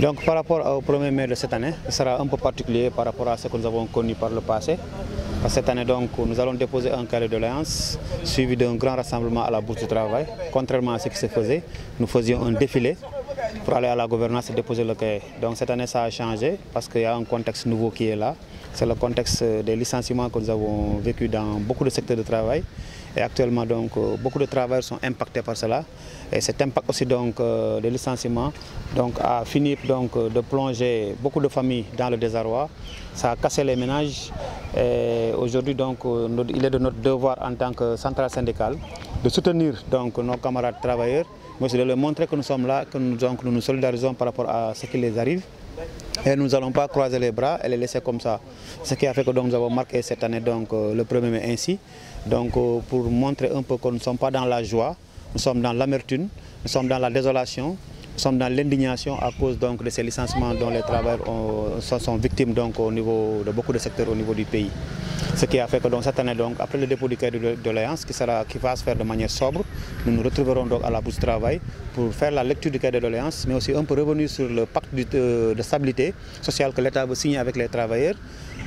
Donc par rapport au 1er mai de cette année, ce sera un peu particulier par rapport à ce que nous avons connu par le passé. Cette année, donc, nous allons déposer un carré de doléances suivi d'un grand rassemblement à la Bourse du Travail. Contrairement à ce qui se faisait, nous faisions un défilé pour aller à la gouvernance et déposer le cahier. Donc cette année, ça a changé parce qu'il y a un contexte nouveau qui est là. C'est le contexte des licenciements que nous avons vécu dans beaucoup de secteurs de travail. Et actuellement, donc, beaucoup de travailleurs sont impactés par cela. Et cet impact aussi donc, des licenciements donc, a fini donc, de plonger beaucoup de familles dans le désarroi. Ça a cassé les ménages. Aujourd'hui, donc, il est de notre devoir en tant que centrale syndicale de soutenir donc, nos camarades travailleurs, mais aussi de leur montrer que nous sommes là, que nous nous solidarisons par rapport à ce qui les arrive. Et nous n'allons pas croiser les bras et les laisser comme ça. Ce qui a fait que donc, nous avons marqué cette année donc, le 1er mai ainsi. Donc, pour montrer un peu que nous ne sommes pas dans la joie, nous sommes dans l'amertume, nous sommes dans la désolation, nous sommes dans l'indignation à cause donc, de ces licenciements dont les travailleurs sont victimes donc, au niveau de beaucoup de secteurs au niveau du pays. Ce qui a fait que donc, cette année, donc, après le dépôt du cahier de doléances, qui va se faire de manière sobre, nous nous retrouverons donc à la Bourse du Travail pour faire la lecture du cahier de doléances, mais aussi un peu revenir sur le pacte de stabilité sociale que l'État veut signer avec les travailleurs,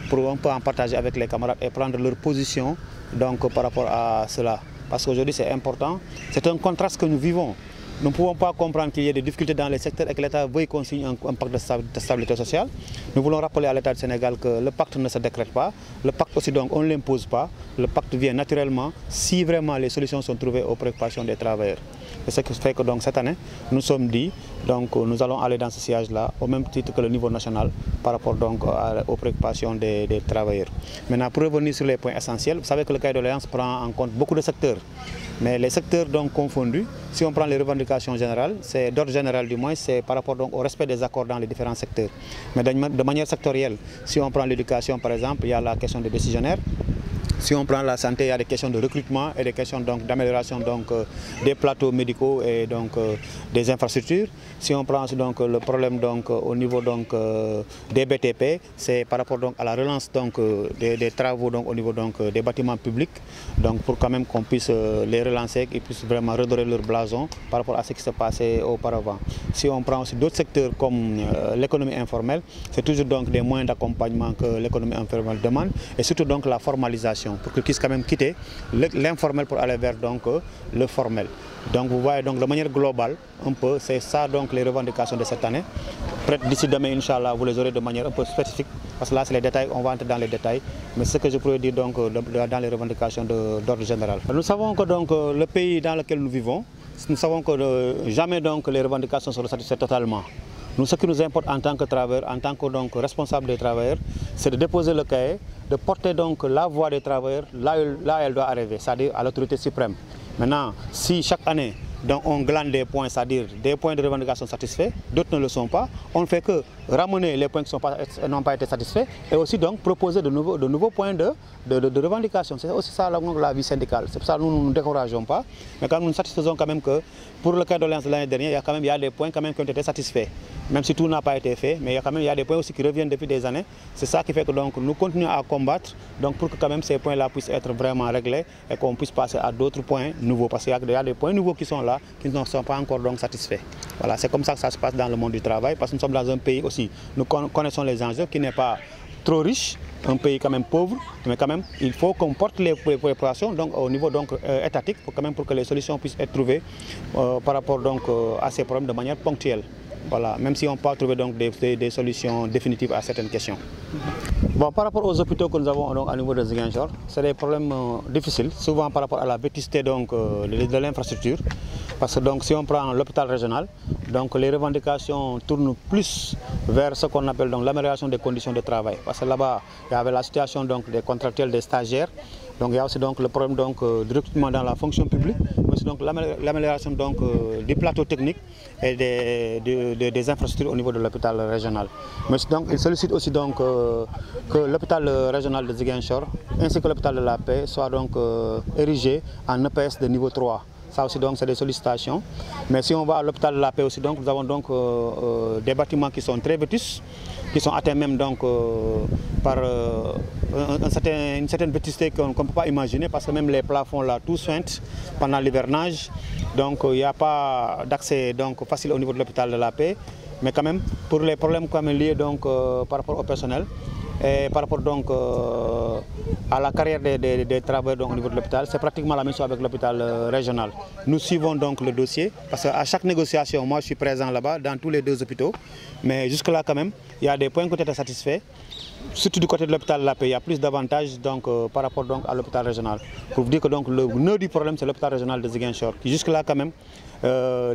pour un peu en partager avec les camarades et prendre leur position donc, par rapport à cela. Parce qu'aujourd'hui c'est important, c'est un contraste que nous vivons. Nous ne pouvons pas comprendre qu'il y ait des difficultés dans les secteurs et que l'État veuille qu'on signe un pacte de stabilité sociale. Nous voulons rappeler à l'État du Sénégal que le pacte ne se décrète pas, le pacte aussi donc on ne l'impose pas, le pacte vient naturellement si vraiment les solutions sont trouvées aux préoccupations des travailleurs. Et ce qui fait que donc, cette année, nous sommes dit, donc nous allons aller dans ce sillage-là, au même titre que le niveau national, par rapport donc aux préoccupations des travailleurs. Maintenant, pour revenir sur les points essentiels, vous savez que le cahier de doléances prend en compte beaucoup de secteurs. Mais les secteurs donc confondus, si on prend les revendications générales, c'est d'ordre général du moins, c'est par rapport donc, au respect des accords dans les différents secteurs. Mais de manière sectorielle, si on prend l'éducation par exemple, il y a la question des décisionnaires. Si on prend la santé, il y a des questions de recrutement et des questions d'amélioration des plateaux médicaux et donc, des infrastructures. Si on prend donc, le problème donc, au niveau donc, des BTP, c'est par rapport donc, à la relance donc, des travaux donc, au niveau donc, des bâtiments publics, donc, pour quand même qu'on puisse les relancer, qu'ils puissent vraiment redorer leur blason par rapport à ce qui se passait auparavant. Si on prend aussi d'autres secteurs comme l'économie informelle, c'est toujours donc, des moyens d'accompagnement que l'économie informelle demande et surtout donc, la formalisation, pour qu'ils puissent quand même quitter l'informel pour aller vers donc, le formel. Donc vous voyez donc de manière globale, un peu, c'est ça donc les revendications de cette année. Peut-être d'ici demain, Inch'Allah, vous les aurez de manière un peu spécifique, parce que là c'est les détails, on va entrer dans les détails, mais ce que je pourrais dire donc dans les revendications d'ordre général. Nous savons que donc le pays dans lequel nous vivons, nous savons que jamais donc les revendications seront satisfaites totalement. Nous, ce qui nous importe en tant que travailleurs, en tant que donc, responsable des travailleurs, c'est de déposer le cahier, de porter donc la voix des travailleurs là où elle doit arriver, c'est-à-dire à l'autorité suprême. Maintenant, si chaque année, donc, on glane des points, c'est-à-dire des points de revendication satisfaits, d'autres ne le sont pas, on ne fait que ramener les points qui n'ont pas été satisfaits et aussi donc proposer de nouveaux points de revendication. C'est aussi ça la vie syndicale. C'est pour ça que nous ne nous décourageons pas, mais quand nous nous satisfaisons quand même que pour le cas de doléance de l'année dernière, il y a des points quand même qui ont été satisfaits. Même si tout n'a pas été fait, mais il y a des points aussi qui reviennent depuis des années. C'est ça qui fait que donc, nous continuons à combattre donc, pour que quand même ces points-là puissent être vraiment réglés et qu'on puisse passer à d'autres points nouveaux. Parce qu'il y a des points nouveaux qui sont là, qui ne sont pas encore donc, satisfaits. Voilà, c'est comme ça que ça se passe dans le monde du travail, parce que nous sommes dans un pays aussi, nous connaissons les enjeux, qui n'est pas trop riche, un pays quand même pauvre, mais quand même il faut qu'on porte les préoccupations donc, au niveau donc, étatique pour que les solutions puissent être trouvées par rapport donc, à ces problèmes de manière ponctuelle. Voilà, même si on peut trouver donc des solutions définitives à certaines questions. Bon, par rapport aux hôpitaux que nous avons donc, à niveau de Ziguinchor, c'est des problèmes difficiles, souvent par rapport à la vétusté donc, de l'infrastructure. Parce que donc, si on prend l'hôpital régional, donc, les revendications tournent plus vers ce qu'on appelle l'amélioration des conditions de travail. Parce que là-bas, il y avait la situation donc, des contractuels, des stagiaires. Donc, il y a aussi donc, le problème donc, de recrutement dans la fonction publique, mais aussi l'amélioration du plateau technique et des infrastructures au niveau de l'hôpital régional. Mais donc, il sollicite aussi donc, que l'hôpital régional de Ziguinchor ainsi que l'hôpital de la Paix soient donc, érigés en EPS de niveau 3. Ça aussi, c'est des sollicitations. Mais si on va à l'hôpital de la Paix aussi, donc, nous avons donc, des bâtiments qui sont très vétustes, qui sont atteints même donc, par une certaine vétusté qu'on ne peut pas imaginer, parce que même les plafonds là, tout suintent pendant l'hivernage. Donc il n'y a pas d'accès facile au niveau de l'hôpital de la Paix. Mais quand même, pour les problèmes quand même liés donc, par rapport au personnel, et par rapport donc à la carrière des travailleurs donc, au niveau de l'hôpital, c'est pratiquement la même chose avec l'hôpital régional. Nous suivons donc le dossier parce qu'à chaque négociation, moi je suis présent là-bas dans tous les 2 hôpitaux. Mais jusque-là quand même, il y a des points qui ont été satisfaits. Surtout du côté de l'hôpital Lapé, il y a plus d'avantages par rapport donc, à l'hôpital régional. Pour vous dire que donc, le nœud du problème, c'est l'hôpital régional de Ziguinchor. Jusque-là quand même,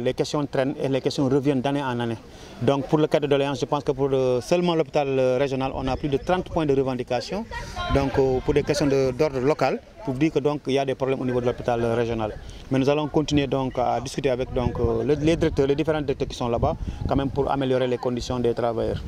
les questions traînent et les questions reviennent d'année en année. Donc pour le cas de doléance, je pense que pour seulement l'hôpital régional, on a plus de 30 points de revendication. Donc pour des questions d'ordre local, pour dire que donc il y a des problèmes au niveau de l'hôpital régional. Mais nous allons continuer donc à discuter avec donc, les directeurs, les différents directeurs qui sont là-bas, quand même pour améliorer les conditions des travailleurs.